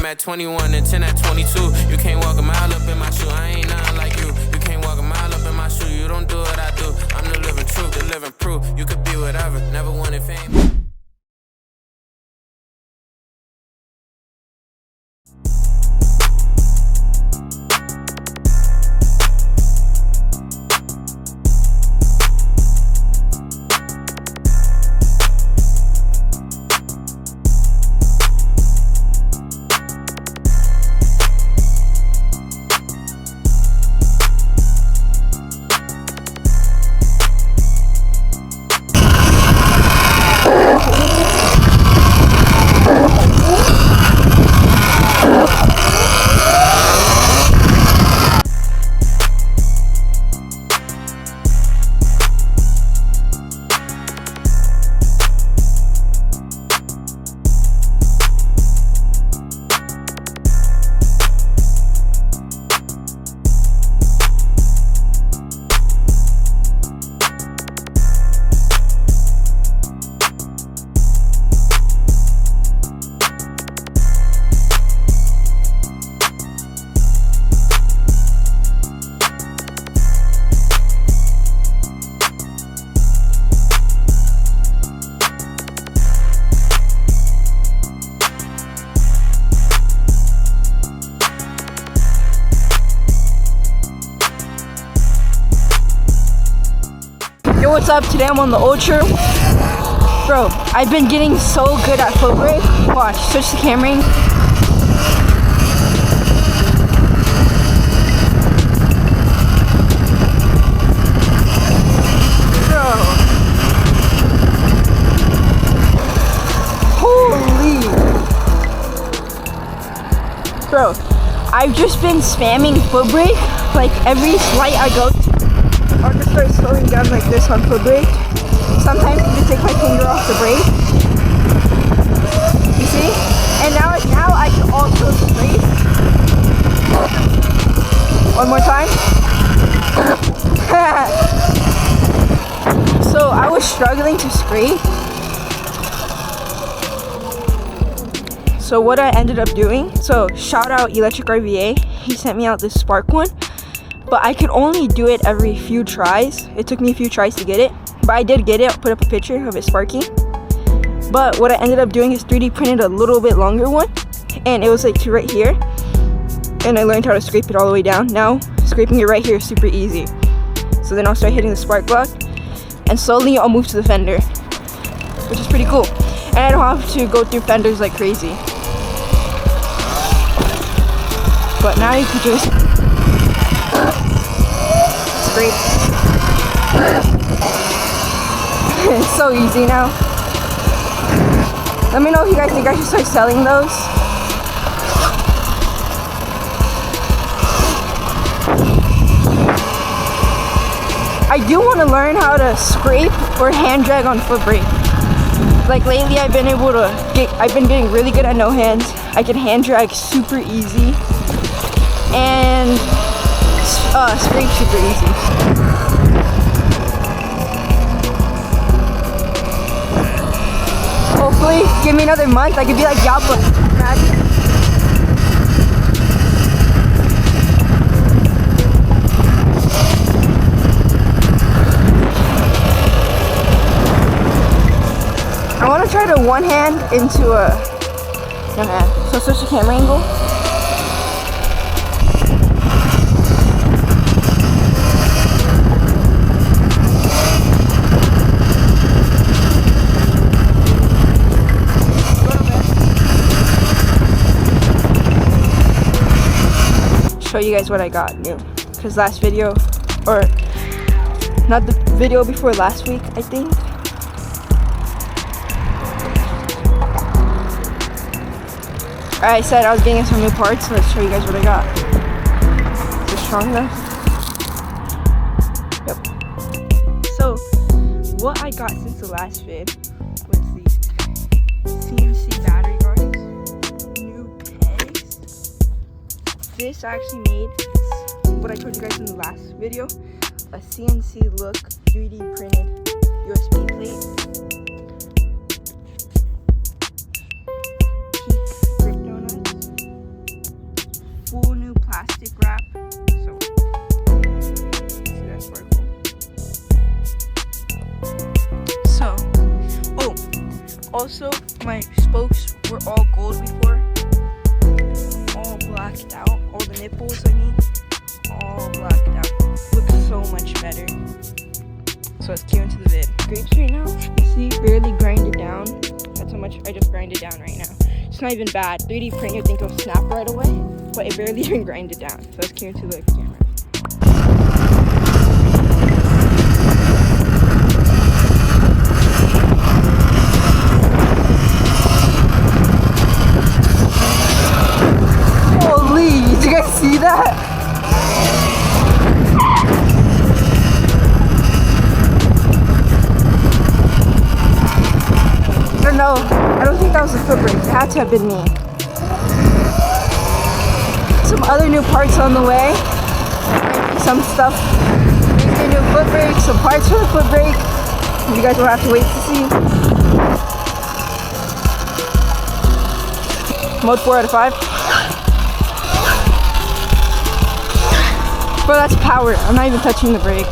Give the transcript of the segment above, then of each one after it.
at 21 and 10 at 22. You can't walk a mile up in my shoe. I ain't nothing like you. You can't walk a mile up in my shoe. You don't do what I do. I'm the living truth, the living proof. You could be whatever, never wanted fame. Yo, what's up? Today I'm on the Ultra. Bro, I've been getting so good at foot brake. Watch, switch the camera. Bro. Holy. Bro, I've just been spamming foot brake. Like every light I go to, I'll just start slowing down like this on foot brake. Sometimes you just take my finger off the brake. You see? And now I can also scrape. One more time. So I was struggling to scrape. So what I ended up doing, so shout out Electric RVA. He sent me out this Spark one. But I could only do it every few tries. It took me a few tries to get it. But I did get it. I'll put up a picture of it sparking. But what I ended up doing is 3D printed a little bit longer one. And it was like to right here. And I learned how to scrape it all the way down. Now, scraping it right here is super easy. So then I'll start hitting the spark plug. And slowly I'll move to the fender. Which is pretty cool. And I don't have to go through fenders like crazy. But now you can just scrape. It's so easy now. Let me know if you guys think I should start selling those. I do want to learn how to scrape or hand drag on foot brake. Like lately I've been getting really good at no hands. I can hand drag super easy. And scrape super easy. Hopefully, give me another month, I could be like Yappa. Imagine. I want to try to one hand into a no hand. So switch the camera angle. Show you guys what I got new, because last video, or not the video before last week, I think. I said I was getting some new parts, so let's show you guys what I got. Is it strong enough? Yep. So what I got since the last vid was these CNC battery guards, new pegs. This I actually made, what I told you guys in the last video, a CNC look 3D printed USB plate. Grip donuts. plastic wrap. So see that sparkle. So, oh, also my spokes were all gold before, all blacked out. All the nipples, I mean, all blacked out. Looks so much better. So let's cue into the vid. Grapes right now, you see, barely grinded down. That's how much I just grinded down right now. It's not even bad. 3D print, you think it'll snap right away, but it barely even grinded down. So let's cue into the camera. Holy, did you guys see that? No, I don't think that was the foot brake. It had to have been me. Some other new parts on the way. Some stuff. Maybe a new foot brake, some parts for the foot brake. You guys will have to wait to see. Mode 4 out of 5. Bro, that's power. I'm not even touching the brakes.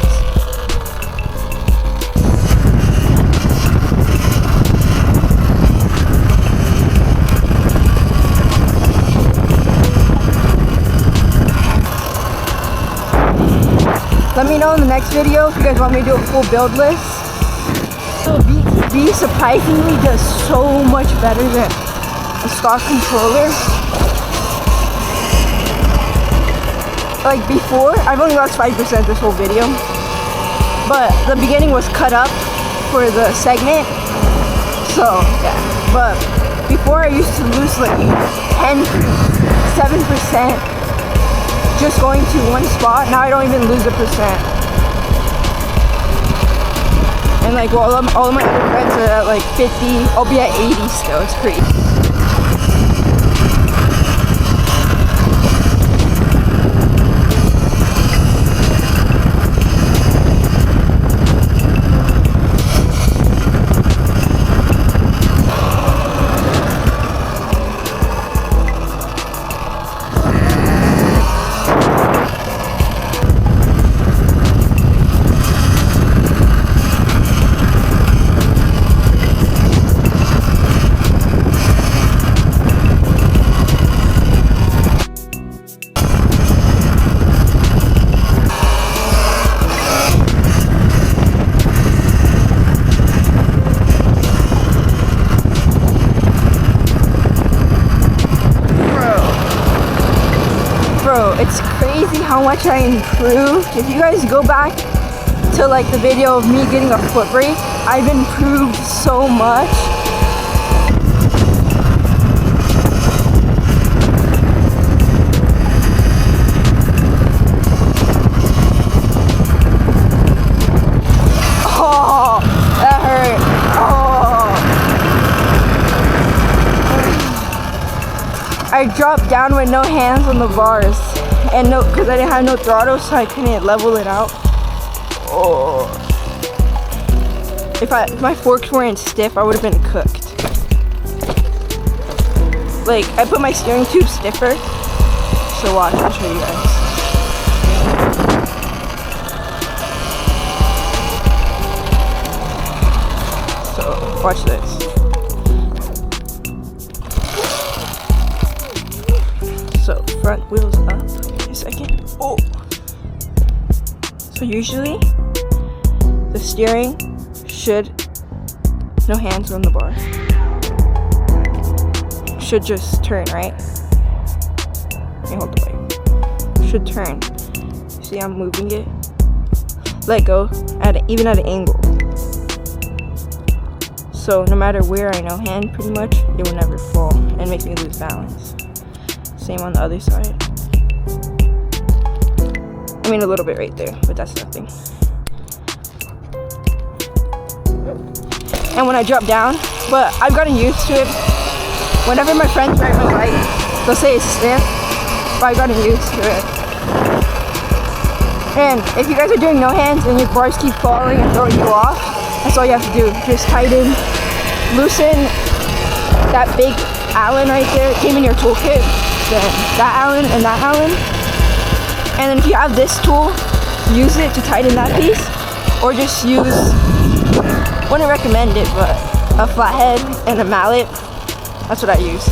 Let me know in the next video if you guys want me to do a full build list. So B surprisingly does so much better than a stock controller. Like before, I've only lost 5% this whole video. But the beginning was cut up for the segment. So yeah, but before I used to lose like 7%. Just going to one spot. Now I don't even lose 1%. And like, well, all of my other friends are at like 50. I'll be at 80 still. It's crazy. It's crazy how much I improved. If you guys go back to like the video of me getting a foot brake, I've improved so much. Oh, that hurt. Oh. I dropped down with no hands on the bars. And no, because I didn't have no throttle, so I couldn't level it out. Oh. If my forks weren't stiff, I would have been cooked. Like, I put my steering tube stiffer. So watch, I'll show you guys. So, watch this. So, front wheels up. A second. Oh! So usually, the steering should, no hands on the bar, should just turn, right? Let me hold the bike. Should turn. See, I'm moving it. Let go, even at an angle. So no matter where I no hand, pretty much, it will never fall and make me lose balance. Same on the other side. I mean a little bit right there, but that's nothing. And when I drop down, but I've gotten used to it. Whenever my friends ride my bike, they'll say it's stiff, but I've gotten used to it. And if you guys are doing no hands and your bars keep falling and throwing you off, that's all you have to do. Just tighten, loosen that big Allen right there. It came in your toolkit. Then that Allen and that Allen. And then if you have this tool, use it to tighten that piece, or just use, wouldn't recommend it, but a flathead and a mallet. That's what I use.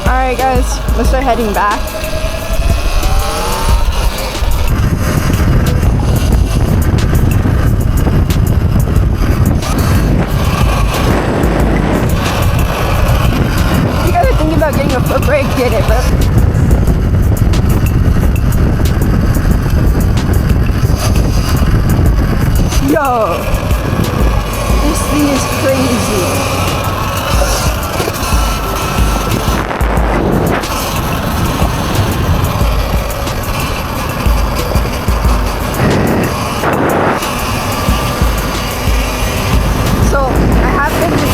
Alright guys, let's start heading back. If you guys are thinking about getting a foot brake, get it, bro. Yo, this thing is crazy.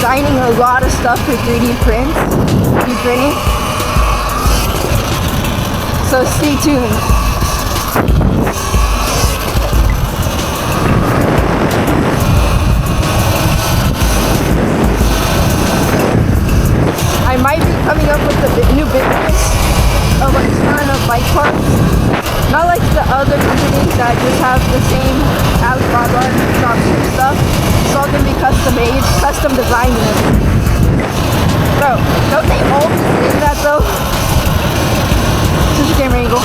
Designing a lot of stuff for 3D printing. So stay tuned. I might be coming up with a new business of like selling of bike parts. Not like the other companies that just have the same Alibaba dropship stuff. It's all gonna be custom made, custom designed and everything. Bro, don't they always say that though? Switch your camera angle.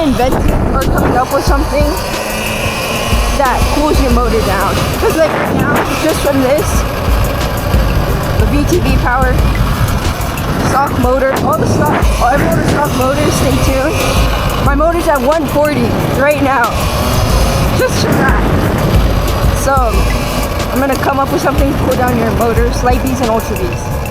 Inventing or coming up with something that cools your motor down. Because like now, just from this, the VTV power, stock motor, every motor stock motors, stay tuned. My motor's at 140 right now. Just for that. So I'm gonna come up with something to cool down your motor, Light Bs and Ultra Bs.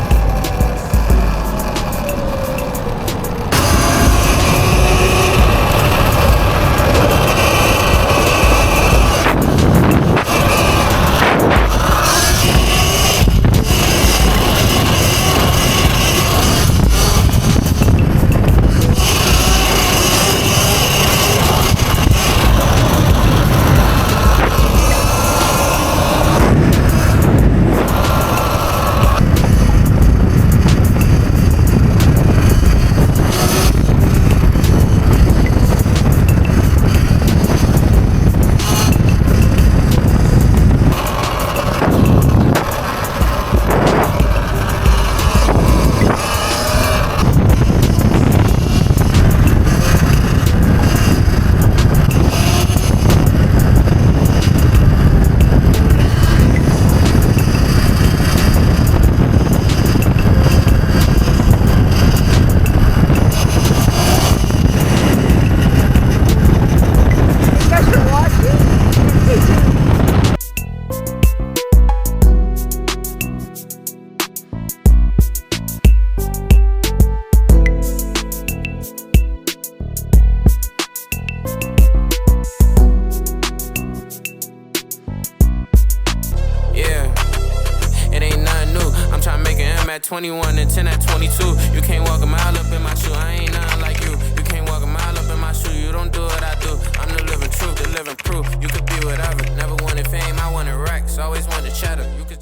at 21 and 10 at 22. You can't walk a mile up in my shoe. I ain't nothing like you. You can't walk a mile up in my shoe. You don't do what I do. I'm the living truth, the living proof. You could be whatever. Never wanted fame, I wanted racks. Always wanted cheddar. You could